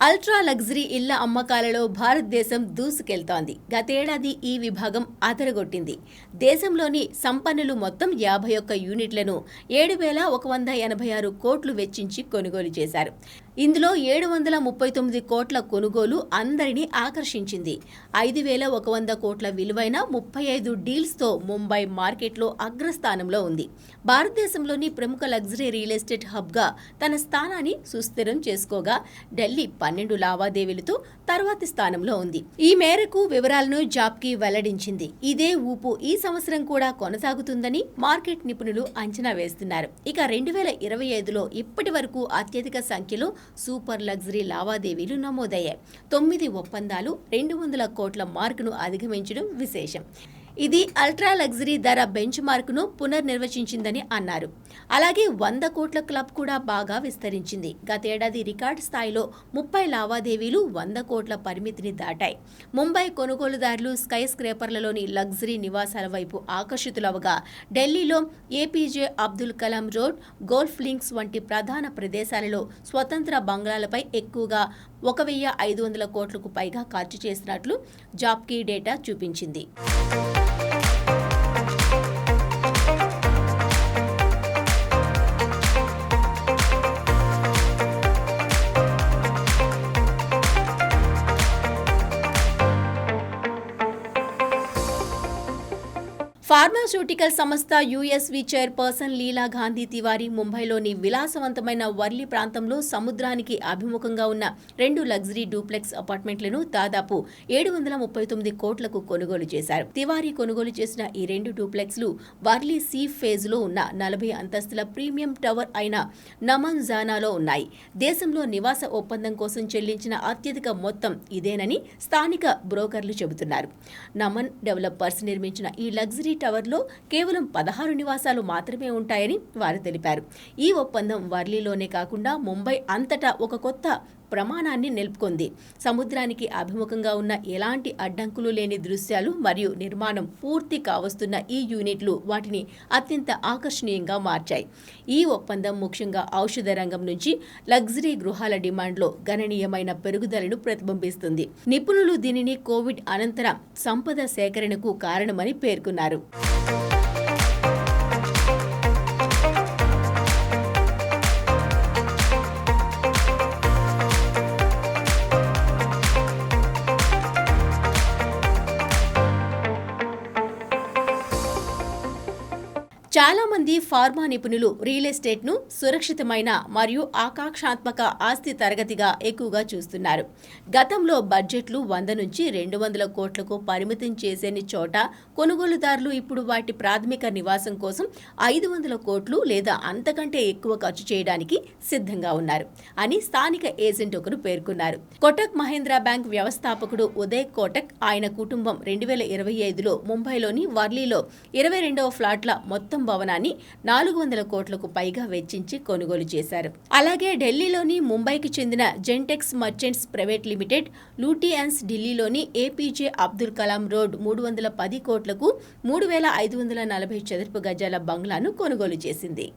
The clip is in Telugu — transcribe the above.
అల్ట్రా లగ్జరీ ఇళ్ల అమ్మకాలలో భారతదేశం దూసుకెళ్తోంది. గతేడాది ఈ విభాగం అదరగొట్టింది. దేశంలోని సంపన్నులు మొత్తం 51 యూనిట్లను 7,186 కోట్లు వెచ్చించి కొనుగోలు చేశారు. ఇందులో 739 కోట్ల కొనుగోలు అందరినీ ఆకర్షించింది. 5,100 కోట్ల విలువైన 35 డీల్స్తో ముంబై మార్కెట్లో అగ్రస్థానంలో ఉంది. భారతదేశంలోని ప్రముఖ లగ్జరీ రియల్ ఎస్టేట్ హబ్గా తన స్థానాన్ని సుస్థిరం చేసుకోగా ఢిల్లీ 12 లావాదేవీలతో తర్వాతి స్థానంలో ఉంది. ఈ మేరకు వివరాలను జాబ్కి వెల్లడించింది. ఇదే ఊపు ఈ సంవత్సరం కూడా కొనసాగుతుందని మార్కెట్ నిపుణులు అంచనా వేస్తున్నారు. ఇక 2025లో ఇప్పటి వరకు అత్యధిక సంఖ్యలో సూపర్ లగ్జరీ లావాదేవీలు నమోదయ్యాయి. 9 ఒప్పందాలు 200 కోట్ల మార్కును అధిగమించడం విశేషం. ఇది అల్ట్రా లగ్జరీ ధర బెంచ్ మార్కును పునర్నిర్వచించిందని అన్నారు. అలాగే 100 కోట్ల క్లబ్ కూడా బాగా విస్తరించింది. గతేడాది రికార్డు స్థాయిలో 30 లావాదేవీలు 100 కోట్ల పరిమితిని దాటాయి. ముంబై కొనుగోలుదారులు స్కై స్క్రేపర్లలోని లగ్జరీ నివాసాల వైపు ఆకర్షితులవగా ఢిల్లీలో APJ Abdul Kalam road, golf links వంటి ప్రధాన ప్రదేశాలలో స్వతంత్ర బంగ్లాలపై ఎక్కువగా 1,500 కోట్లకు పైగా ఖర్చు చేసినట్లు జాబ్కీ డేటా చూపించింది. ఫార్మాస్యూటికల్ సంస్థ యుఎస్వి చైర్పర్సన్ లీలా గాంధీ తివారీ ముంబైలోని విలాసవంతమైన వర్లీ ప్రాంతంలో సముద్రానికి అభిముఖంగా ఉన్న 2 లగ్జరీ డూప్లెక్స్ అపార్ట్మెంట్లను దాదాపు 739 కోట్లకు కొనుగోలు చేశారు. తివారీ కొనుగోలు చేసిన ఈ 2 డూప్లెక్స్లు వర్లీ సీ ఫేజ్లో ఉన్న 40 అంతస్తుల ప్రీమియం టవర్ అయిన నమన్ జానాలో ఉన్నాయి. దేశంలో నివాస ఒప్పందం కోసం చెల్లించిన అత్యధిక మొత్తం ఇదేనని స్థానిక బ్రోకర్లు చెబుతున్నారు. నమన్ డెవలపర్స్ నిర్మించిన ఈ లగ్జరీ టవర్లో కేవలం 16 నివాసాలు మాత్రమే ఉంటాయని వారు తెలిపారు. ఈ ఒప్పందం వర్లీలోనే కాకుండా ముంబై అంతటా ఒక కొత్త ప్రమాణాన్ని నిలుపుకుంది. సముద్రానికి అభిముఖంగా ఉన్న ఎలాంటి అడ్డంకులు లేని దృశ్యాలు మరియు నిర్మాణం పూర్తి కావస్తున్న ఈ యూనిట్లు వాటిని అత్యంత ఆకర్షణీయంగా మార్చాయి. ఈ ఒప్పందం ముఖ్యంగా ఔషధ రంగం నుంచి లగ్జరీ గృహాల డిమాండ్లో గణనీయమైన పెరుగుదలను ప్రతిబింబిస్తుంది. నిపుణులు దీనిని కోవిడ్ అనంతర సంపద సేకరణకు కారణమని పేర్కొన్నారు. చాలా మంది ఫార్మా నిపుణులు రియల్ ఎస్టేట్ను సురక్షితమైన మరియు ఆకాంక్షాత్మక ఆస్తి తరగతిగా ఎక్కువగా చూస్తున్నారు. గతంలో బడ్జెట్లు 100 నుంచి 200 కోట్లకు పరిమితం చేసేని చోట కొనుగోలుదారులు ఇప్పుడు వాటి ప్రాథమిక నివాసం కోసం 500 కోట్లు లేదా అంతకంటే ఎక్కువ ఖర్చు చేయడానికి సిద్ధంగా ఉన్నారు అని స్థానిక ఏజెంట్ ఒకరు పేర్కొన్నారు. కోటక్ మహీంద్రా బ్యాంక్ వ్యవస్థాపకుడు ఉదయ్ కోటక్, ఆయన కుటుంబం 2025లో ముంబైలోని వర్లీలో 22వ ఫ్లాట్ల మొత్తం భవనాన్ని 400 కోట్లకు పైగా వెచ్చించి కొనుగోలు చేశారు. అలాగే ఢిల్లీలోని ముంబైకి చెందిన జెంటెక్స్ మర్చెంట్స్ ప్రైవేట్ లిమిటెడ్ లూటియన్స్ ఢిల్లీలోని ఏపీజే అబ్దుల్ కలాం రోడ్ 310 కోట్లకు 3,540 చదరపు గజాల బంగ్లాను కొనుగోలు చేసింది.